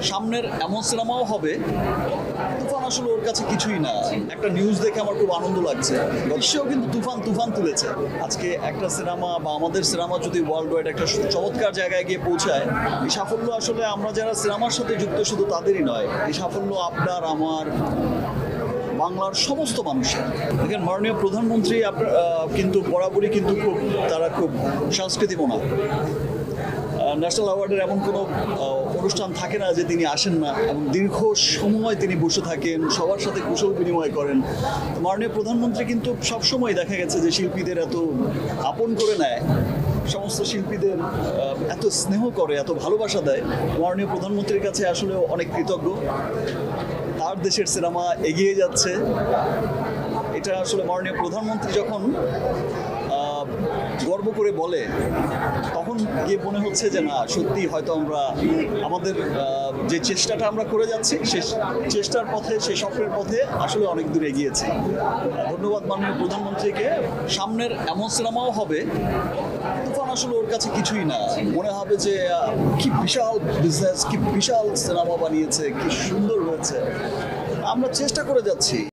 সামনের এমন সিনেমাও হবে। তুফান আসলে ওর কাছে কিছুই না। একটা নিউজ দেখে আমার খুব আনন্দ লাগছে, বিশ্বেও কিন্তু তুফান তুফান তুলেছে। আজকে একটা সিনেমা বা আমাদের সিনেমা যদি ওয়ার্ল্ড ওয়াইড একটা চমৎকার জায়গায় গিয়ে পৌঁছায়, এই সাফল্য আসলে আমরা যারা সিনেমার সাথে যুক্ত শুধু তাদেরই নয়, এই সাফল্য আপনার আমার বাংলার সমস্ত মানুষের। দেখেন, মাননীয় প্রধানমন্ত্রী কিন্তু বরাবরই কিন্তু তারা খুব সংস্কৃতিমনা। ন্যাশনাল অ্যাওয়ার্ডের এমন কোনো অনুষ্ঠান থাকে না যে তিনি আসেন না, এবং দীর্ঘ সময় তিনি বসে থাকেন, সবার সাথে কুশল বিনিময় করেন। মাননীয় প্রধানমন্ত্রী কিন্তু সবসময় দেখা গেছে যে শিল্পীদের এত আপন করে নেয়, সমস্ত শিল্পীদের এত স্নেহ করে, এত ভালোবাসা দেয়। মাননীয় প্রধানমন্ত্রীর কাছে আসলে অনেক কৃতজ্ঞ। তার দেশের সিনেমা এগিয়ে যাচ্ছে, এটা আসলে মাননীয় প্রধানমন্ত্রী যখন গর্ব করে বলে, তখন গিয়ে মনে হচ্ছে যে না, সত্যি হয়তো আমরা আমাদের যে চেষ্টাটা আমরা করে যাচ্ছি, সেই চেষ্টার পথে, সেই স্বপ্নের পথে আসলে অনেক দূর এগিয়েছি। ধন্যবাদ মাননীয় প্রধানমন্ত্রীকে। সামনের এমন সিনেমাও হবে। তুফান আসলে ওর কাছে কিছুই না। মনে হবে যে কি বিশাল বিজনেস, কি বিশাল সিনেমা বানিয়েছে, কি সুন্দর হয়েছে। আমরা চেষ্টা করে যাচ্ছি।